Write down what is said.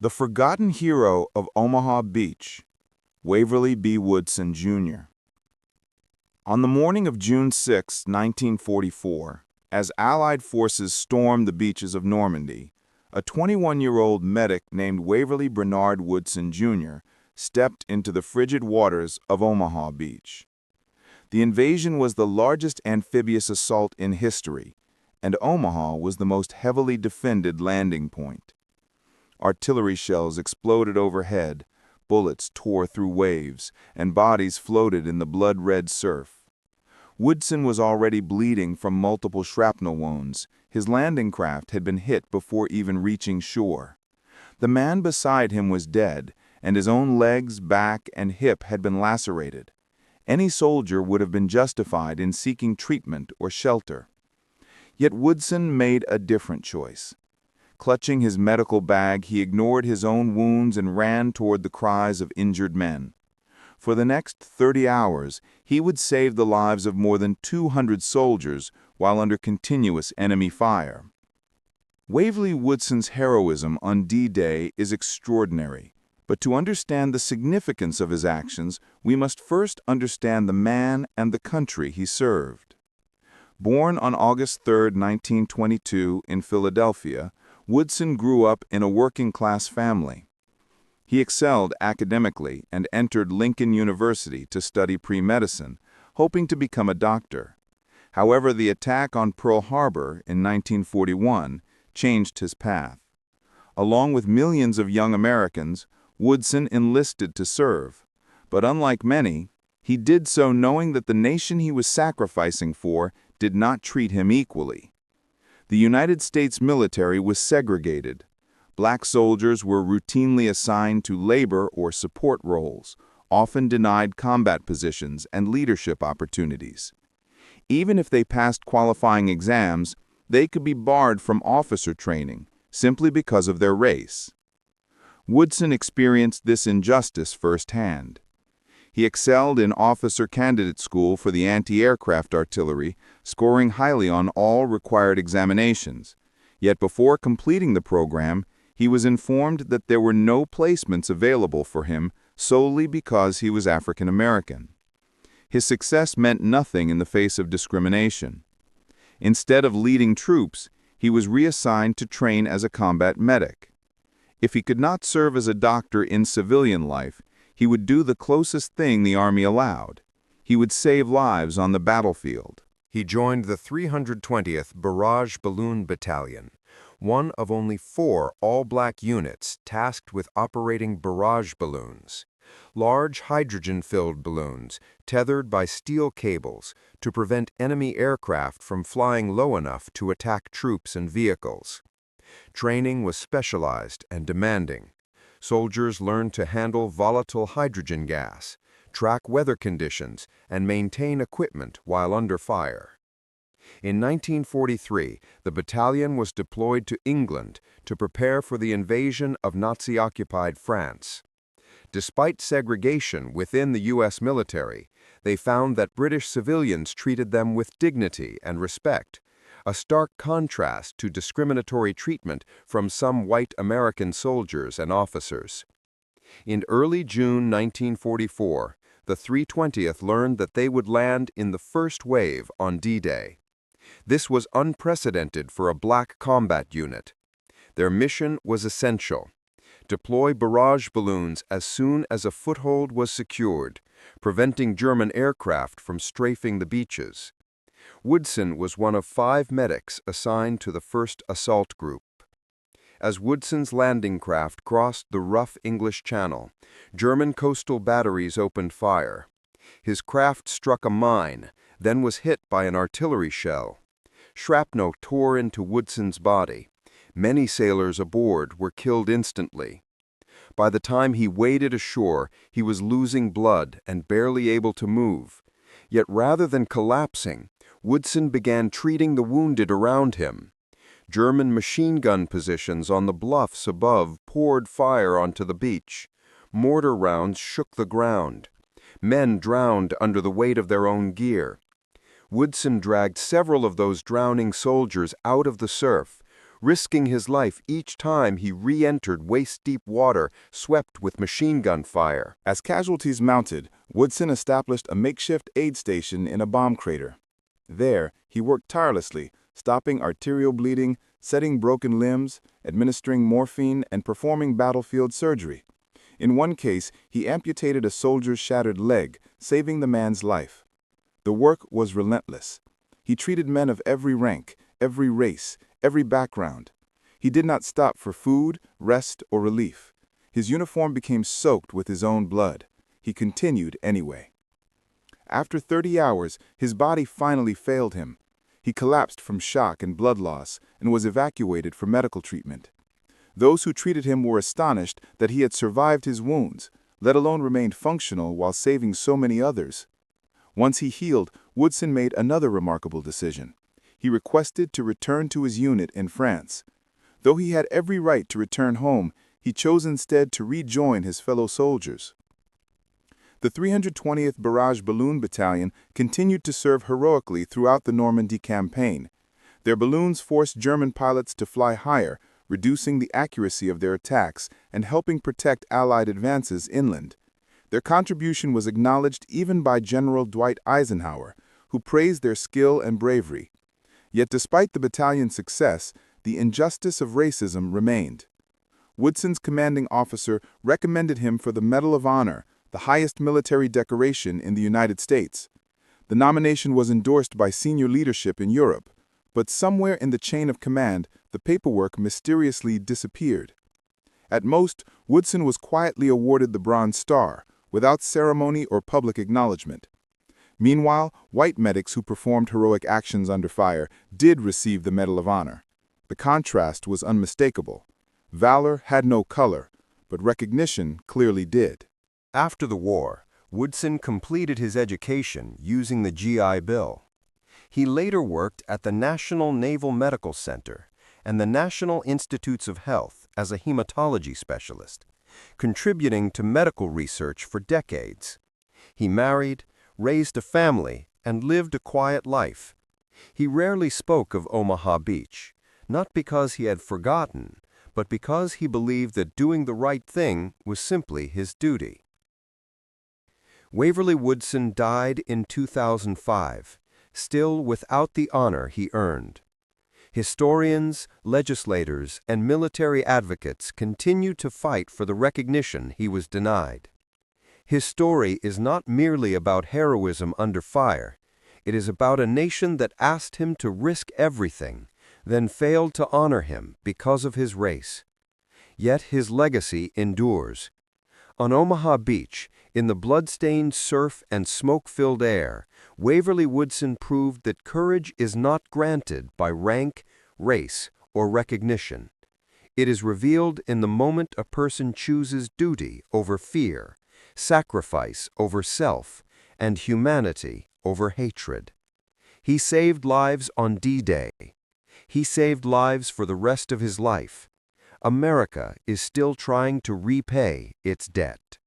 The Forgotten Hero of Omaha Beach, Waverly B. Woodson, Jr. On the morning of June 6, 1944, as Allied forces stormed the beaches of Normandy, a 21-year-old medic named Waverly Bernard Woodson, Jr. stepped into the frigid waters of Omaha Beach. The invasion was the largest amphibious assault in history, and Omaha was the most heavily defended landing point. Artillery shells exploded overhead, bullets tore through waves, and bodies floated in the blood-red surf. Woodson was already bleeding from multiple shrapnel wounds. His landing craft had been hit before even reaching shore. The man beside him was dead, and his own legs, back, and hip had been lacerated. Any soldier would have been justified in seeking treatment or shelter. Yet Woodson made a different choice. Clutching his medical bag, he ignored his own wounds and ran toward the cries of injured men. For the next 30 hours, he would save the lives of more than 200 soldiers while under continuous enemy fire. Waverly Woodson's heroism on D-Day is extraordinary, but to understand the significance of his actions, we must first understand the man and the country he served. Born on August 3, 1922, in Philadelphia, Woodson grew up in a working-class family. He excelled academically and entered Lincoln University to study pre-medicine, hoping to become a doctor. However, the attack on Pearl Harbor in 1941 changed his path. Along with millions of young Americans, Woodson enlisted to serve. But unlike many, he did so knowing that the nation he was sacrificing for did not treat him equally. The United States military was segregated. Black soldiers were routinely assigned to labor or support roles, often denied combat positions and leadership opportunities. Even if they passed qualifying exams, they could be barred from officer training simply because of their race. Woodson experienced this injustice firsthand. He excelled in officer candidate school for the anti-aircraft artillery, scoring highly on all required examinations. Yet before completing the program, he was informed that there were no placements available for him solely because he was African American. His success meant nothing in the face of discrimination. Instead of leading troops, he was reassigned to train as a combat medic. If he could not serve as a doctor in civilian life, he would do the closest thing the Army allowed. He would save lives on the battlefield. He joined the 320th Barrage Balloon Battalion, one of only 4 all-black units tasked with operating barrage balloons, large hydrogen-filled balloons tethered by steel cables to prevent enemy aircraft from flying low enough to attack troops and vehicles. Training was specialized and demanding. Soldiers learned to handle volatile hydrogen gas, track weather conditions, and maintain equipment while under fire. In 1943, the battalion was deployed to England to prepare for the invasion of Nazi-occupied France. Despite segregation within the U.S. military, they found that British civilians treated them with dignity and respect, a stark contrast to discriminatory treatment from some white American soldiers and officers. In early June 1944, the 320th learned that they would land in the first wave on D-Day. This was unprecedented for a black combat unit. Their mission was essential: deploy barrage balloons as soon as a foothold was secured, preventing German aircraft from strafing the beaches. Woodson was one of 5 medics assigned to the first assault group. As Woodson's landing craft crossed the rough English Channel, German coastal batteries opened fire. His craft struck a mine, then was hit by an artillery shell. Shrapnel tore into Woodson's body. Many sailors aboard were killed instantly. By the time he waded ashore, he was losing blood and barely able to move. Yet rather than collapsing, Woodson began treating the wounded around him. German machine gun positions on the bluffs above poured fire onto the beach. Mortar rounds shook the ground. Men drowned under the weight of their own gear. Woodson dragged several of those drowning soldiers out of the surf, risking his life each time he re-entered waist-deep water swept with machine gun fire. As casualties mounted, Woodson established a makeshift aid station in a bomb crater. There, he worked tirelessly, stopping arterial bleeding, setting broken limbs, administering morphine, and performing battlefield surgery. In one case, he amputated a soldier's shattered leg, saving the man's life. The work was relentless. He treated men of every rank, every race, every background. He did not stop for food, rest, or relief. His uniform became soaked with his own blood. He continued anyway. After 30 hours, his body finally failed him. He collapsed from shock and blood loss and was evacuated for medical treatment. Those who treated him were astonished that he had survived his wounds, let alone remained functional while saving so many others. Once he healed, Woodson made another remarkable decision. He requested to return to his unit in France. Though he had every right to return home, he chose instead to rejoin his fellow soldiers. The 320th Barrage Balloon Battalion continued to serve heroically throughout the Normandy campaign. Their balloons forced German pilots to fly higher, reducing the accuracy of their attacks and helping protect Allied advances inland. Their contribution was acknowledged even by General Dwight Eisenhower, who praised their skill and bravery. Yet despite the battalion's success, the injustice of racism remained. Woodson's commanding officer recommended him for the Medal of Honor, the highest military decoration in the United States. The nomination was endorsed by senior leadership in Europe, but somewhere in the chain of command, the paperwork mysteriously disappeared. At most, Woodson was quietly awarded the Bronze Star, without ceremony or public acknowledgement. Meanwhile, white medics who performed heroic actions under fire did receive the Medal of Honor. The contrast was unmistakable. Valor had no color, but recognition clearly did. After the war, Woodson completed his education using the GI Bill. He later worked at the National Naval Medical Center and the National Institutes of Health as a hematology specialist, contributing to medical research for decades. He married, raised a family, and lived a quiet life. He rarely spoke of Omaha Beach, not because he had forgotten, but because he believed that doing the right thing was simply his duty. Waverly Woodson died in 2005, still without the honor he earned. Historians, legislators, and military advocates continue to fight for the recognition he was denied. His story is not merely about heroism under fire. It is about a nation that asked him to risk everything, then failed to honor him because of his race. Yet his legacy endures. On Omaha Beach, in the blood-stained surf and smoke-filled air, Waverly Woodson proved that courage is not granted by rank, race, or recognition. It is revealed in the moment a person chooses duty over fear, sacrifice over self, and humanity over hatred. He saved lives on D-Day. He saved lives for the rest of his life. America is still trying to repay its debt.